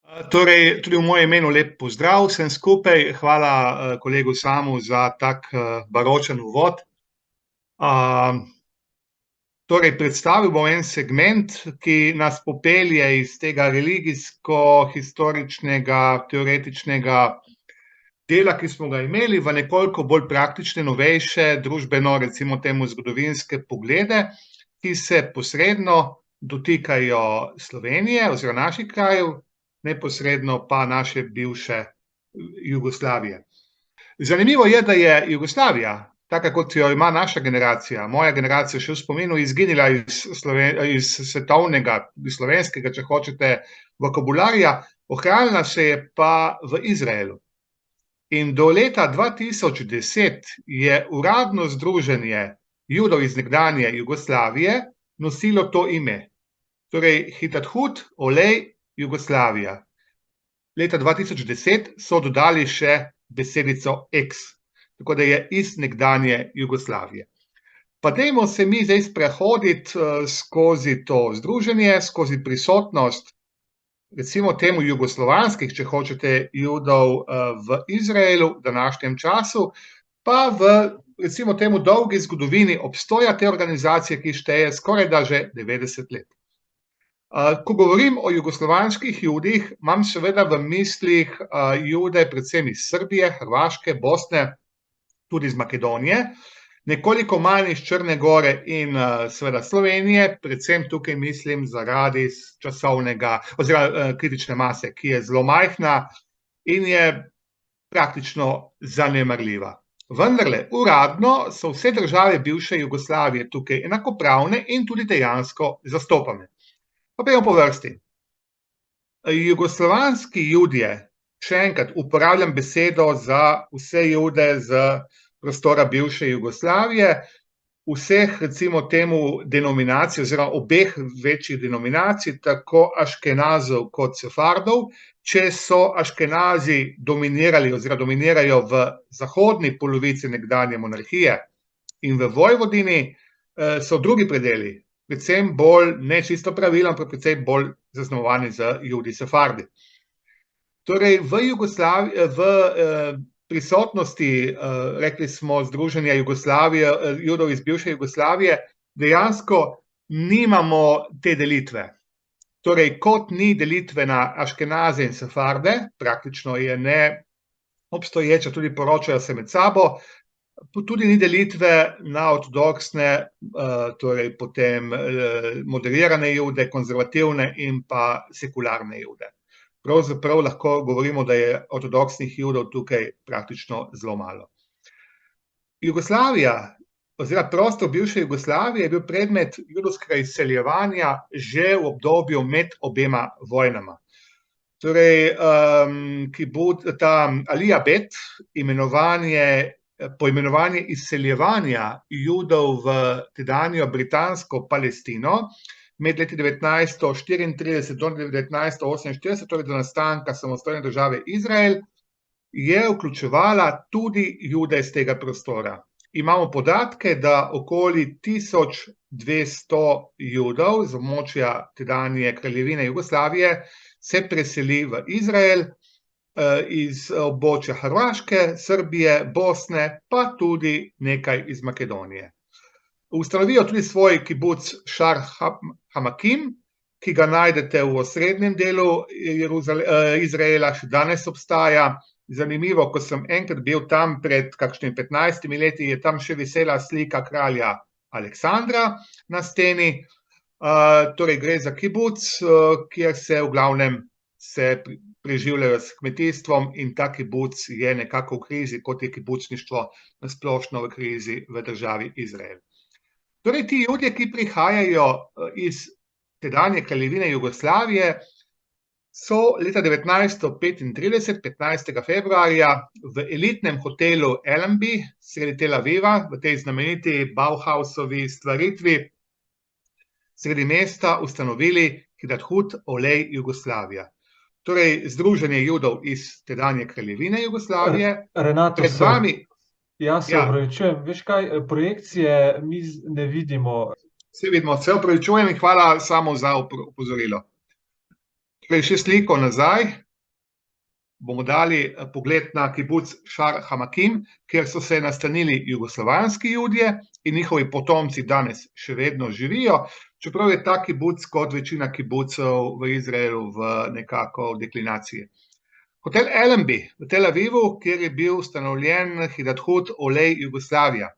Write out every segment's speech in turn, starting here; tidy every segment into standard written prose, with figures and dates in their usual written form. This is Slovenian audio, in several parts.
Torej, tudi v mojem imenu lep pozdrav vsem skupaj. Hvala, kolegu Samu za tak, baročen uvod. Torej, predstavil bom en segment, ki nas popelje iz tega religijsko-historičnega, teoretičnega dela, ki smo ga imeli, v nekoliko bolj praktične, novejše, družbeno, recimo temu zgodovinske poglede, ki se posredno dotikajo Slovenije oziroma naših krajev, neposredno pa naše bivše Jugoslavije. Zanimivo je, da je Jugoslavija, taka kot jo ima naša generacija, moja generacija še v spominu, izginila iz svetovnega, iz slovenskega, če hočete, vokabularja, ohranila se je pa v Izraelu. In do leta 2010 je uradno združenje Judov iz nekdanje Jugoslavije nosilo to ime. Torej, Hitathut Olej Jugoslavija. Leta 2010 so dodali še besedico ex, tako da je iz nekdanje Jugoslavije. Pa dajmo se mi zdaj sprehoditi skozi to združenje, skozi prisotnost, recimo temu jugoslovanskih, če hočete, Judov v Izraelu v današnjem času, pa v, recimo temu, dolgi zgodovini obstoja te organizacije, ki šteje skorajda že 90 let. Ko govorim o jugoslovanskih Judih, imam seveda v mislih Jude predvsem iz Srbije, Hrvaške, Bosne, tudi iz Makedonije, nekoliko manj iz Črne gore in seveda Slovenije, predvsem tukaj mislim zaradi časovnega oziroma kritične mase, ki je zelo majhna in je praktično zanemarljiva. Vendarle, uradno so vse države bivše Jugoslavije tukaj enakopravne in tudi dejansko zastopane. Pa pojdimo po vrsti. Jugoslovanski Judje, še enkrat uporabljam besedo za vse Jude z prostora bivše Jugoslavije, vseh, recimo temu, denominacij oziroma obeh večjih denominacij, tako Aškenazov kot Sefardov. Če so Aškenazi dominirali oziroma dominirajo v zahodni polovici nekdanje monarhije in v Vojvodini, so drugi predeli, predvsem bolj, ne čisto pravilno, ampak predvsem bolj zaznamovani z Judi Sefardi. Torej, v prisotnosti, rekli smo, združenja Jugoslavije, Judov iz bivše Jugoslavije, dejansko nimamo te delitve. Torej, kot ni delitve na Aškenaze in Sefarde, praktično je ne obstoječa, tudi poročajo se med sabo, tudi ni delitve na ortodoksne, torej potem moderirane Jude, konzervativne in pa sekularne Jude. Pravzaprav lahko govorimo, da je ortodoksnih Judov tukaj praktično zelo malo. Jugoslavija oziroma prostor bivše Jugoslavije je bil predmet judovskega izseljevanja že v obdobju med obema vojnama. Torej, Alija Bet, poimenovanje izseljevanja Judov v tedanjo britansko Palestino med leti 1934 do 1948, torej do nastanka samostojne države Izrael, je vključevala tudi Jude iz tega prostora. Imamo podatke, da okoli 1200 Judov z območja tedanje kraljevine Jugoslavije se preseli v Izrael, iz območja Hrvaške, Srbije, Bosne, pa tudi nekaj iz Makedonije. Ustanovijo tudi svoj kibuc Šar Hamakim, ki ga najdete v osrednjem delu Izraela, še danes obstaja. Zanimivo, ko sem enkrat bil tam pred kakšnimi 15 leti, je tam še visela slika kralja Aleksandra na steni. Torej gre za kibuc, kjer se v glavnem preživljajo s kmetijstvom in ta kibuc je nekako v krizi, kot je kibucništvo na splošno v krizi v državi Izrael. Torej ti Judje, ki prihajajo iz tedanje kraljevine Jugoslavije, so leta 1935, 15. februarja, v elitnem hotelu Allenby sredi Tel Aviva, v tej znameniti Bauhausovi stvaritvi, sredi mesta ustanovili Hitathut Olej Jugoslavija. Torej, združenje Judov iz tedanje kraljevine Jugoslavije. Renato, pred vami... Jaz se opravičujem, veš kaj, projekcije mi ne vidimo. Se vidimo, se opravičujem in hvala samo za opozorilo. Torej, še sliko nazaj, bomo dali pogled na kibuc Šar Hamakim, kjer so se nastanili jugoslovanski Judje in njihovi potomci danes še vedno živijo, čeprav je ta kibuc kot večina kibucov v Izraelu v nekako deklinaciji. Hotel Allenby v Tel Avivu, kjer je bil ustanovljen Hidathut Olej Jugoslavija,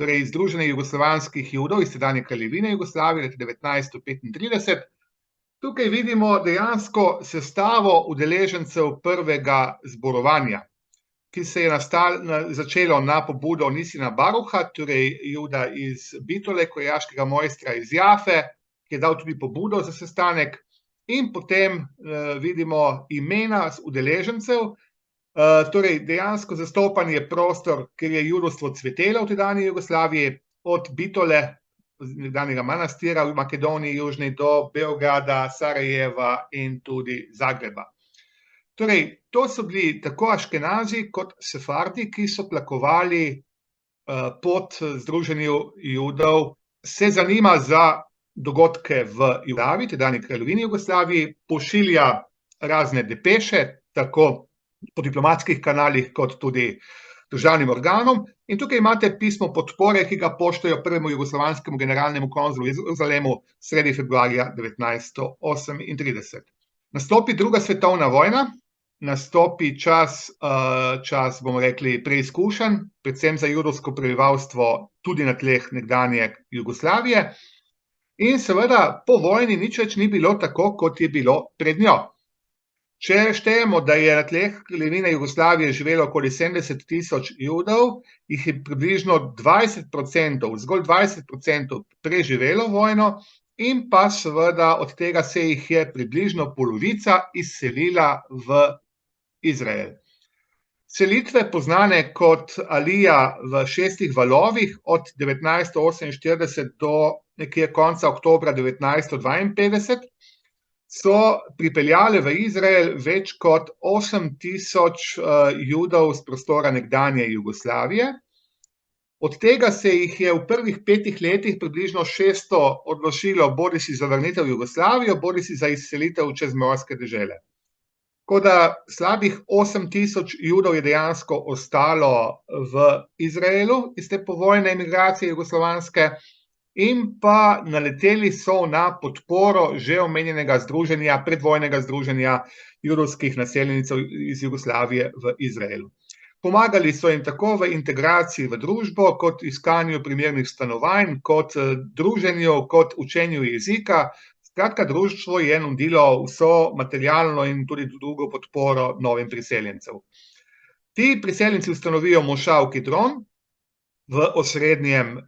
torej Združenje jugoslovanskih Judov iz sedanje kraljevine Jugoslavije leta 1935. Tukaj vidimo dejansko sestavo udeležencev prvega zborovanja, ki se je začelo na pobudo Nisina Baruha, torej Juda iz Bitole, krojaškega mojstra iz Jafe, ki je dal tudi pobudo za sestanek, in potem vidimo imena udeležencev, torej dejansko zastopan je prostor, kjer je judovstvo cvetelo v tedajni Jugoslaviji, od Bitole, nekdanjega manastira v Makedoniji južni, do Beograda, Sarajeva in tudi Zagreba. Torej, to so bili tako Aškenazi kot Sefardi, ki so tlakovali pot Združenju Judov, se zanima za dogodke v Jugoslaviji, tedajni kraljevini Jugoslaviji, pošilja razne depeše, tako po diplomatskih kanalih, kot tudi državnim organom. In tukaj imate pismo podpore, ki ga pošljejo prvemu jugoslovanskemu generalnemu konzulu v Jeruzalemu sredi februarja 1938. Nastopi druga svetovna vojna, nastopi čas, bomo rekli, preizkušenj, predvsem za judovsko prebivalstvo tudi na tleh nekdanje Jugoslavije. In seveda po vojni nič več ni bilo tako, kot je bilo pred njo. Če štejemo, da je na tleh kraljevine Jugoslavije živelo okoli 70.000 Judov, jih je približno 20%, zgolj 20% preživelo vojno, in pa seveda od tega se jih je približno polovica izselila v Izrael. Selitve, poznane kot Alija v 6 valovih od 1948 do nekje konca oktobra 1952, so pripeljale v Izrael več kot 8.000 Judov z prostora nekdanje Jugoslavije. Od tega se jih je v prvih 5 letih približno 600 odločilo bodisi za vrnitev v Jugoslavijo, bodisi za izselitev v čezmorske dežele. Tako da slabih 8.000 Judov je dejansko ostalo v Izraelu iz te povojne emigracije jugoslovanske, in pa naleteli so na podporo že omenjenega združenja, predvojnega združenja judovskih naseljencev iz Jugoslavije v Izraelu. Pomagali so jim tako v integraciji v družbo, kot iskanju primernih stanovanj, kot druženju, kot učenju jezika. Skratka, društvo je nudilo vso materialno in tudi drugo podporo novim priseljencev. Ti priseljenci ustanovijo Mošav Kidron v osrednjem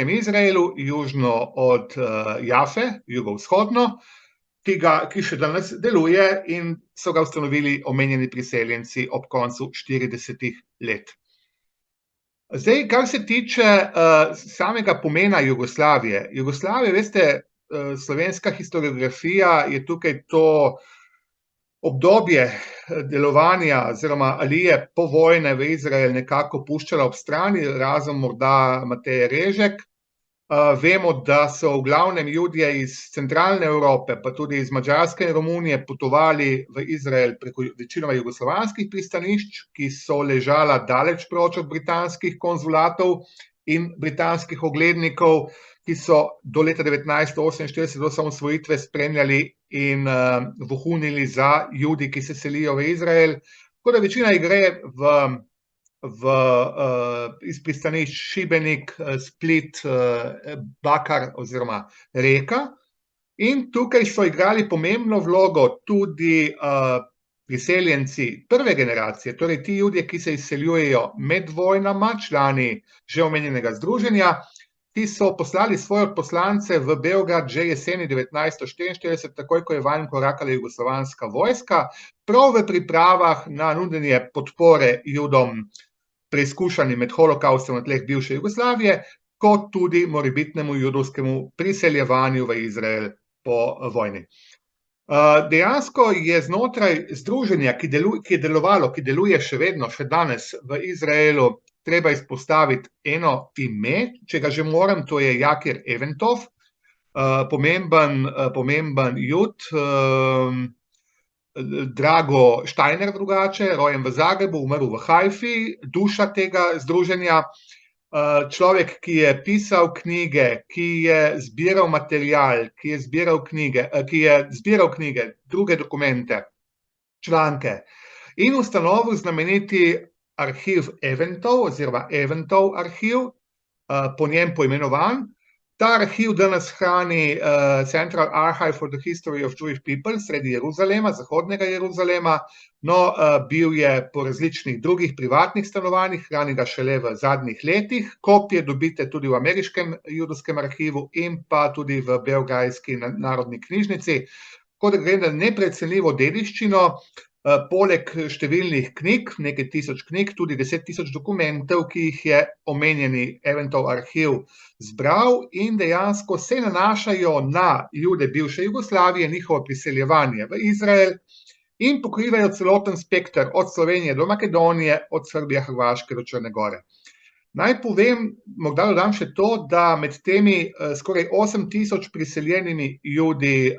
Izraelu, južno od Jafe, jugovzhodno, ki še danes deluje, in so ga ustanovili omenjeni priseljenci ob koncu 40 let. Zdaj, kar se tiče samega pomena Jugoslavije. Jugoslavija, veste, slovenska historiografija je tukaj to obdobje delovanja oziroma Alije po vojne v Izrael nekako puščala ob strani, razen morda Mateje Režek. Vemo, da so v glavnem Judje iz centralne Evrope, pa tudi iz Madžarske in Romunije, potovali v Izrael preko večinoma jugoslovanskih pristanišč, ki so ležala daleč proč od britanskih konzulatov in britanskih oglednikov, ki so do leta 1948 do osamosvojitve spremljali in vohunili za Judi, ki se selijo v Izrael. Tako da večina gre iz pristanišč Šibenik, Split, Bakar oziroma Reka. In tukaj so igrali pomembno vlogo tudi priseljenci prve generacije, torej ti Judje, ki se izseljujejo med vojnama, člani že omenjenega združenja, ki so poslali svoje poslance v Beograd že jeseni 1944, takoj ko je vanj korakala jugoslovanska vojska, prav v pripravah na nudenje podpore Judom, preizkušanim med holokaustom na tleh bivše Jugoslavije, kot tudi morebitnemu judovskemu priseljevanju v Izrael po vojni. Dejansko je znotraj združenja, ki je delovalo, ki deluje še vedno, še danes v Izraelu, treba izpostaviti eno ime, če ga že moram, to je Jakir Eventov. pomemben Jud, Drago Steiner drugače, rojen v Zagrebu, umrl v Haifi, duša tega združenja, človek, ki je pisal knjige, ki je zbiral material, ki je zbiral knjige, druge dokumente, članke in ustanovil znameniti arhiv Eventov oziroma Eventov arhiv, po njem poimenovan. Ta arhiv danes hrani Central Archive for the History of Jewish People sredi Jeruzalema, zahodnega Jeruzalema, no, bil je po različnih drugih privatnih stanovanjih, hrani ga šele v zadnjih letih, kopije dobite tudi v ameriškem judovskem arhivu in pa tudi v beograjski narodni knjižnici, tako da gre za neprecenljivo dediščino, poleg številnih knjig, nekaj tisoč knjig, tudi 10.000 dokumentov, ki jih je omenjeni Eventov arhiv zbral in dejansko se nanašajo na Jude bivše Jugoslavije, njihovo priseljevanje v Izrael in pokrivajo celoten spekter od Slovenije do Makedonije, od Srbije, Hrvaške do Črne Gore. Naj povem, morda dodam še to, da med temi skoraj 8.000 priseljenimi Judi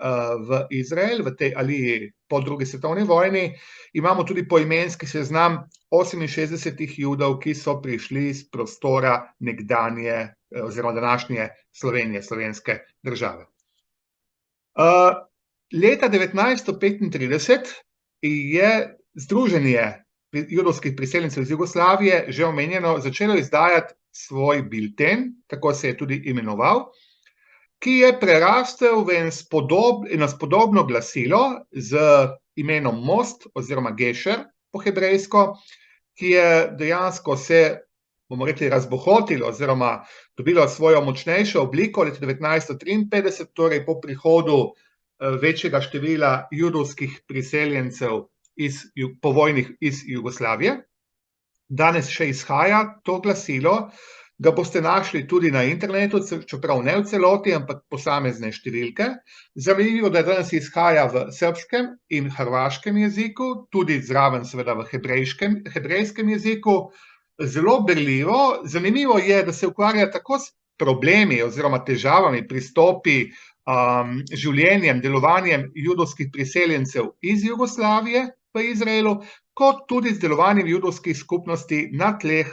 v Izrael, v tej aliji po drugi svetovni vojni, imamo tudi poimenski seznam 68 Judov, ki so prišli iz prostora nekdanje oziroma današnje Slovenije, slovenske države. Leta 1935 je Združenje judovskih priseljencev iz Jugoslavije, že omenjeno, začelo izdajati svoj bilten, tako se je tudi imenoval, ki je prerastel v eno spodobno glasilo z imenom Most oziroma Gešer po hebrejsko, ki je dejansko se, bomo rekli, razbohotilo oziroma dobilo svojo močnejšo obliko leta 1953, torej po prihodu večjega števila judovskih priseljencev povojnih iz Jugoslavije. Danes še izhaja to glasilo, ga boste našli tudi na internetu, čeprav ne v celoti, ampak posamezne številke. Zanimivo, da danes izhaja v srbskem in hrvaškem jeziku, tudi zraven seveda v hebrejskem jeziku. Zelo berljivo, zanimivo je, da se ukvarja tako s problemi oziroma težavami, pristopi, življenjem, delovanjem judovskih priseljencev iz Jugoslavije v Izraelu, kot tudi z delovanjem judovskih skupnosti na tleh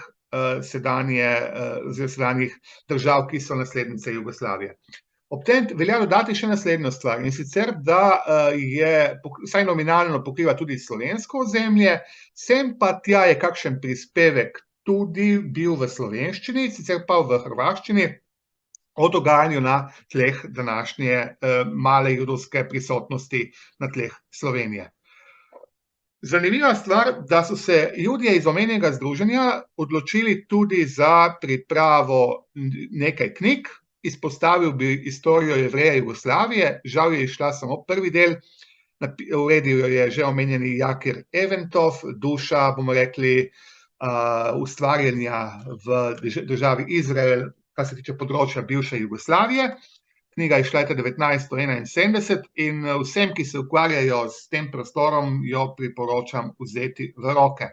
sedanjih držav, ki so naslednice Jugoslavije. Ob tem velja dodati še naslednjo stvar, in sicer, da je vsaj nominalno pokriva tudi slovensko ozemlje, sem pa tja je kakšen prispevek tudi bil v slovenščini, sicer pa v hrvaščini, o dogajanju na tleh današnje male judovske prisotnosti na tleh Slovenije. Zanimiva stvar, da so se Judje iz omenjenega združenja odločili tudi za pripravo nekaj knjig, izpostavil bi Istorijo Jevreja Jugoslavije, žal je izšla samo prvi del, uredil jo je že omenjeni Jakir Eventov, duša, bomo rekli, ustvarjanja v državi Izrael, kar se tiče področja bivše Jugoslavije. Knjiga je izšla leta 1971 in vsem, ki se ukvarjajo s tem prostorom, jo priporočam vzeti v roke.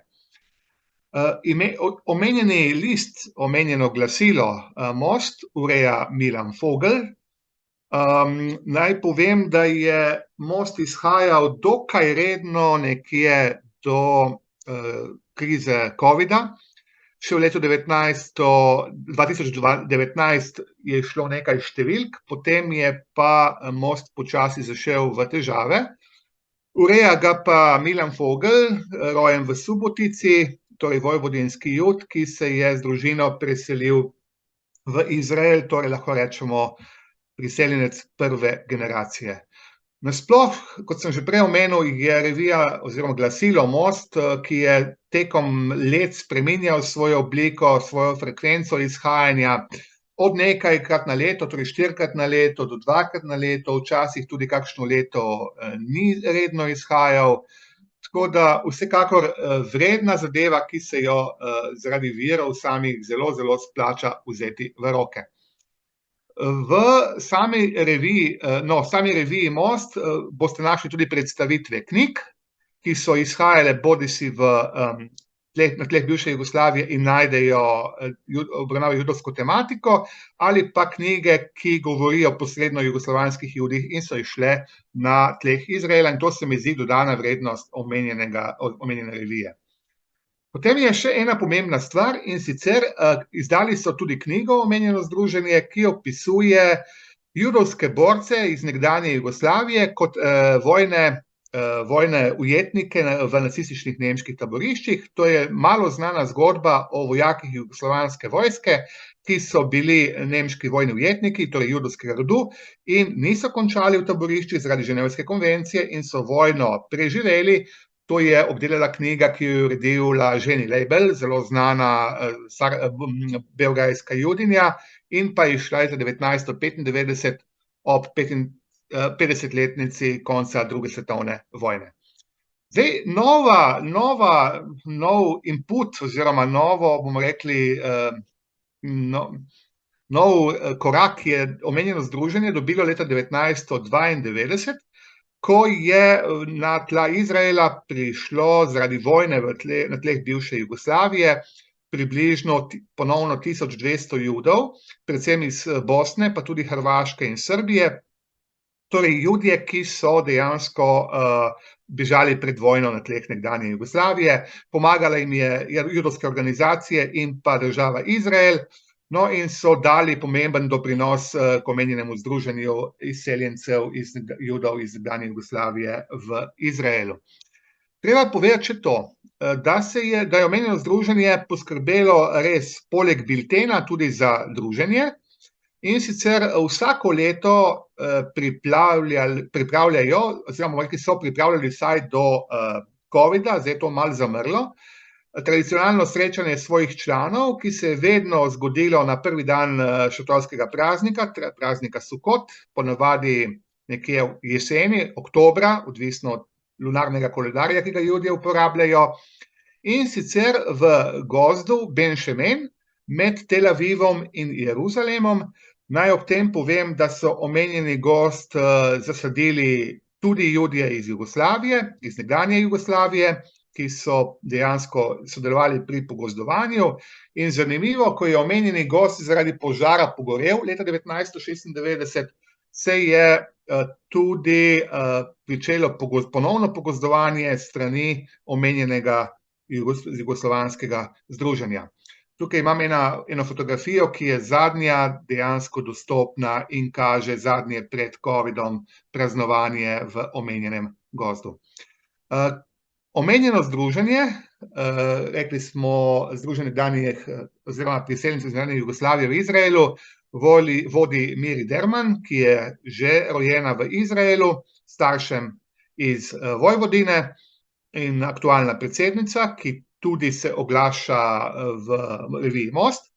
Omenjeni list, omenjeno glasilo Most ureja Milan Fogel. Naj povem, da je Most izhajal dokaj redno nekje do krize covida. Še v letu 2019 je šlo nekaj številk, potem je pa Most počasi zašel v težave. Ureja ga pa Milan Fogel, rojen v Subotici, torej vojvodinski Jud, ki se je z družino preselil v Izrael, torej lahko rečemo priseljenec prve generacije. Nasploh, kot sem že prej omenil, je revija oziroma glasilo Most, ki je tekom let spreminjal svojo obliko, svojo frekvenco izhajanja od nekajkrat na leto, torej 4-krat na leto do 2-krat na leto, včasih tudi kakšno leto ni redno izhajal. Tako da vsekakor vredna zadeva, ki se jo zaradi virov samih zelo, zelo splača vzeti v roke. V sami reviji Most boste našli tudi predstavitve knjig, ki so izhajale bodisi v na tleh bivše Jugoslavije in najdejo obravnavajo judovsko tematiko, ali pa knjige, ki govorijo posredno o jugoslovanskih Judih in so izšle na tleh Izraela, in to se mi zdi dodana vrednost omenjene revije. Potem je še ena pomembna stvar, in sicer izdali so tudi knjigo Omenjeno združenje, ki opisuje judovske borce iz nekdanje Jugoslavije kot vojne ujetnike v nacističnih nemških taboriščih. To je malo znana zgodba o vojakih jugoslovanske vojske, ki so bili nemški vojni ujetniki, torej judovskega rodu, in niso končali v taboriščih zaradi Ženevske konvencije in so vojno preživeli. To je obdelala knjiga, ki jo je uredila Ženi Leibel, zelo znana beograjska judinja, in pa je izšla leta 1995 ob 50-letnici konca druge svetovne vojne. Zdaj, nov input oziroma bomo rekli, nov korak je Omenjeno združenje dobilo leta 1992, ko je na tla Izraela prišlo zaradi vojne na tleh bivše Jugoslavije približno ponovno 1200 Judov, predvsem iz Bosne, pa tudi Hrvaške in Srbije. Torej, Judje, ki so dejansko bežali pred vojno na tleh nekdanje Jugoslavije, pomagala jim je judovske organizacije in pa država Izrael, no, in so dali pomemben doprinos k Omenjenemu združenju izseljencev Judov iz nekdanje Jugoslavije v Izraelu. Treba povedati še to, da je Omenjeno združenje poskrbelo res poleg biltena tudi za druženje. In sicer vsako leto pripravljajo, oziroma so pripravljali vsaj do covida, zdaj je to malo zamrlo, tradicionalno srečanje svojih članov, ki se je vedno zgodilo na prvi dan šotorskega praznika, praznika Sukot, ponavadi nekje v jeseni, oktobra, odvisno od lunarnega koledarja, ki ga Judje uporabljajo, in sicer v gozdu Ben Šemen med Tel Avivom in Jeruzalemom. Naj ob tem povem, da so omenjeni gozd zasadili tudi Judje iz Jugoslavije, iz nekdanje Jugoslavije, ki so dejansko sodelovali pri pogozdovanju. In zanimivo, ko je omenjeni gozd zaradi požara pogorel leta 1996, se je tudi pričelo ponovno pogozdovanje strani omenjenega jugoslovanskega združenja. Tukaj imam eno fotografijo, ki je zadnja dejansko dostopna in kaže zadnje pred covidom praznovanje v omenjenem gozdu. Omenjeno združenje, rekli smo Združenje nekdanjih oziroma priseljencev iz nekdanje Jugoslavije v Izraelu, vodi Miri Derman, ki je že rojena v Izraelu, staršem iz Vojvodine in aktualna predsednica, ki tudi se oglaša v reviji Most.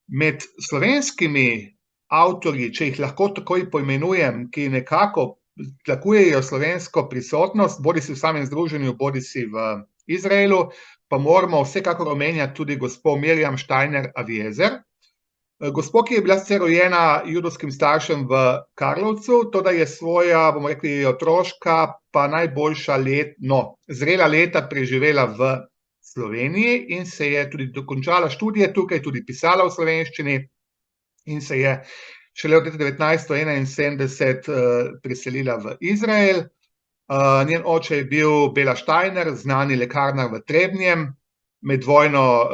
Med slovenskimi avtorji, če jih lahko takoj poimenujem, ki nekako tlakujejo slovensko prisotnost, bodisi v samem združenju, bodisi v Izraelu, pa moramo vsekakor omenjati tudi gospo Mirjam Štajner-Aviezer. Gospo, ki je bila sicer rojena judovskim staršem v Karlovcu, toda je svoja, bomo rekli, otroška, pa najboljša zrela leta preživela v Sloveniji in se je tudi dokončala študije tukaj, tudi pisala v slovenščini in se je šele od leta 1971 preselila v Izrael. Njen oče je bil Bela Štajner, znani lekarnar v Trebnjem. Med vojno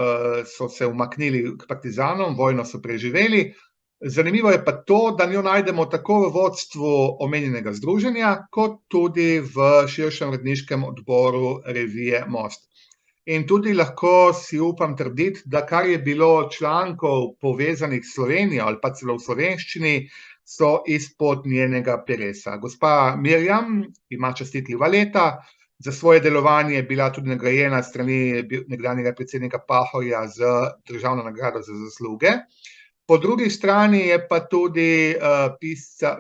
so se umaknili k partizanom, vojno so preživeli. Zanimivo je pa to, da njo najdemo tako v vodstvu omenjenega združenja, kot tudi v širšem uredniškem odboru revije Most. In tudi lahko si upam trditi, da kar je bilo člankov povezanih s Slovenijo ali pa celo v slovenščini, so izpod njenega peresa. Gospa Mirjam ima častitljiva leta, za svoje delovanje je bila tudi nagrajena s strani nekdanjega predsednika Pahorja z državno nagrado za zasluge. Po drugi strani je pa tudi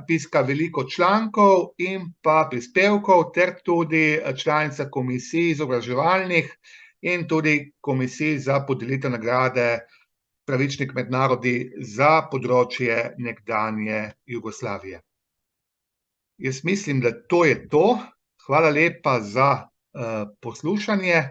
piska veliko člankov in pa prispevkov, ter tudi članica komisij izobraževalnih in tudi komisij za podelitev nagrade Pravičnik med narodi za področje nekdanje Jugoslavije. Jaz mislim, da to je to. Hvala lepa za poslušanje.